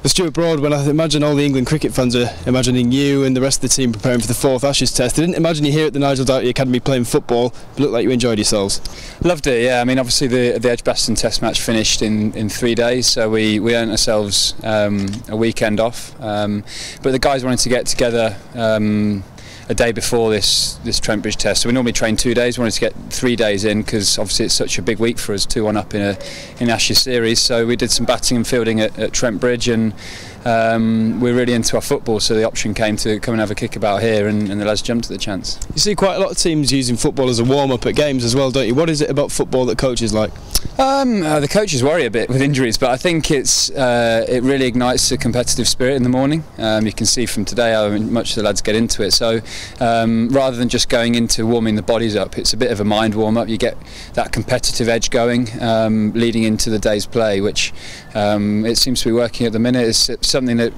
Well, Stuart Broad, when I imagine all the England cricket fans are imagining you and the rest of the team preparing for the 4th Ashes Test, they didn't imagine you here at the Nigel Doughty Academy playing football. It looked like you enjoyed yourselves. Loved it, yeah. I mean, obviously the Edgbaston Test match finished in 3 days, so we earned ourselves a weekend off. But the guys wanted to get together a day before this Trent Bridge Test. So we normally train 2 days. We wanted to get 3 days in because obviously it's such a big week for us, 2-1 up in an Ashes series. So we did some batting and fielding at Trent Bridge, and we're really into our football. So the option came to come and have a kickabout here, and the lads jumped at the chance. You see quite a lot of teams using football as a warm-up at games as well, don't you? What is it about football that coaches like? The coaches worry a bit with injuries, but I think it really ignites the competitive spirit in the morning. You can see from today how much the lads get into it. So rather than just going into warming the bodies up, it's a bit of a mind warm-up. You get that competitive edge going leading into the day's play, which it seems to be working at the minute. It's something that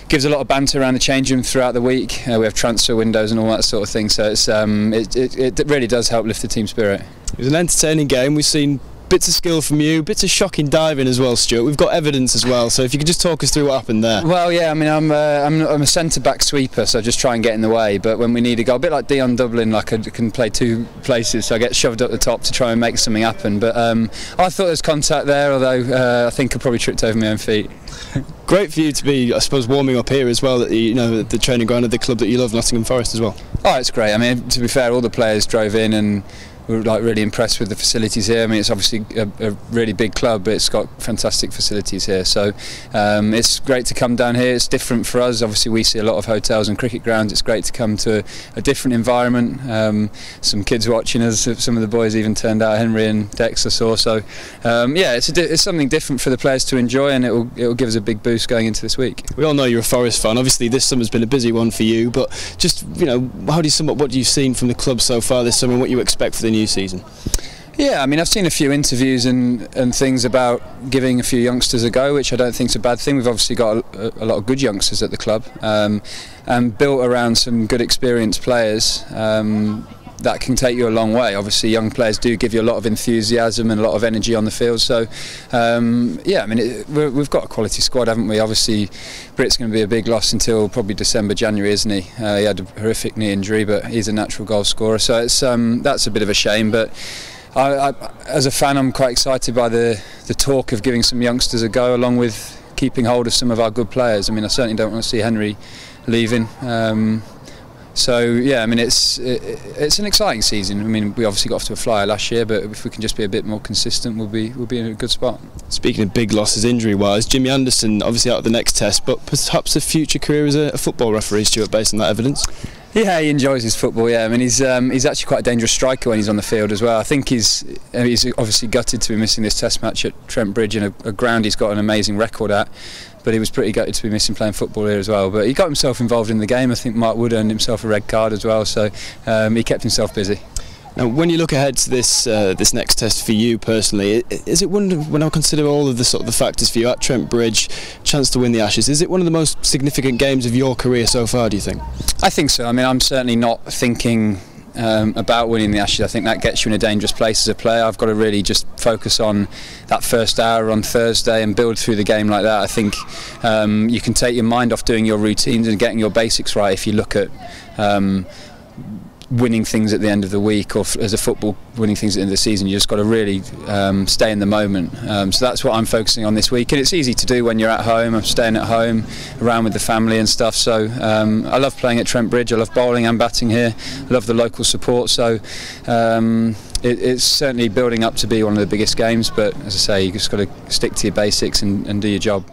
gives a lot of banter around the change room throughout the week. We have transfer windows and all that sort of thing, so it really does help lift the team spirit. It was an entertaining game. We've seen bits of skill from you, bits of shocking diving as well, Stuart. We've got evidence as well, so if you could just talk us through what happened there. Well, yeah, I mean, I'm a centre-back sweeper, so I just try and get in the way, but when we need a goal, a bit like Dion Dublin, like I can play 2 places, so I get shoved up the top to try and make something happen. But I thought there was contact there, although I think I probably tripped over my own feet. Great for you to be, I suppose, warming up here as well, at the training ground of the club that you love, Nottingham Forest, as well. Oh, it's great. I mean, to be fair, all the players drove in and we're really impressed with the facilities here. I mean, it's obviously a really big club, but it's got fantastic facilities here. So it's great to come down here. It's different for us. Obviously, we see a lot of hotels and cricket grounds. It's great to come to a different environment. Some kids watching us. Some of the boys even turned out. Henry and Dexter saw. So yeah, it's something different for the players to enjoy, and it'll give us a big boost going into this week. We all know you're a Forest fan. Obviously, this summer's been a busy one for you. But just how do you sum up what you've seen from the club so far this summer, and what you expect for the new season? Yeah, I mean, I've seen a few interviews and things about giving a few youngsters a go, which I don't think is a bad thing. We've obviously got a lot of good youngsters at the club, and built around some good experienced players. That can take you a long way. Obviously, young players do give you a lot of enthusiasm and a lot of energy on the field. So, yeah, I mean, we've got a quality squad, haven't we? Obviously, Britt's going to be a big loss until probably December, January, isn't he? He had a horrific knee injury, but he's a natural goal scorer. So it's that's a bit of a shame. But as a fan, I'm quite excited by the talk of giving some youngsters a go, along with keeping hold of some of our good players. I mean, I certainly don't want to see Henry leaving. So yeah, I mean, it's an exciting season. I mean, we obviously got off to a flyer last year, but if we can just be a bit more consistent, we'll be in a good spot. Speaking of big losses injury-wise, Jimmy Anderson obviously out of the next test, but perhaps a future career as a football referee, Stuart, based on that evidence. Yeah, he enjoys his football. Yeah, I mean, he's actually quite a dangerous striker when he's on the field as well. I think he's obviously gutted to be missing this Test match at Trent Bridge, in a ground he's got an amazing record at. But he was pretty gutted to be missing playing football here as well. But he got himself involved in the game. I think Mark Wood earned himself a red card as well, so he kept himself busy. Now, when you look ahead to this next test for you personally, is it when I consider all of the factors for you at Trent Bridge, chance to win the Ashes, is it one of the most significant games of your career so far, do you think? I think so. I mean, I'm certainly not thinking about winning the Ashes. I think that gets you in a dangerous place as a player. I've got to really just focus on that first hour on Thursday and build through the game like that. I think you can take your mind off doing your routines and getting your basics right if you look at winning things at the end of the week, or as a football winning things at the end of the season. You just got to really stay in the moment. So that's what I'm focusing on this week, and it's easy to do when you're at home. I'm staying at home around with the family and stuff, so I love playing at Trent Bridge. I love bowling and batting here. I love the local support, so it's certainly building up to be one of the biggest games, but as I say, you just got to stick to your basics and do your job.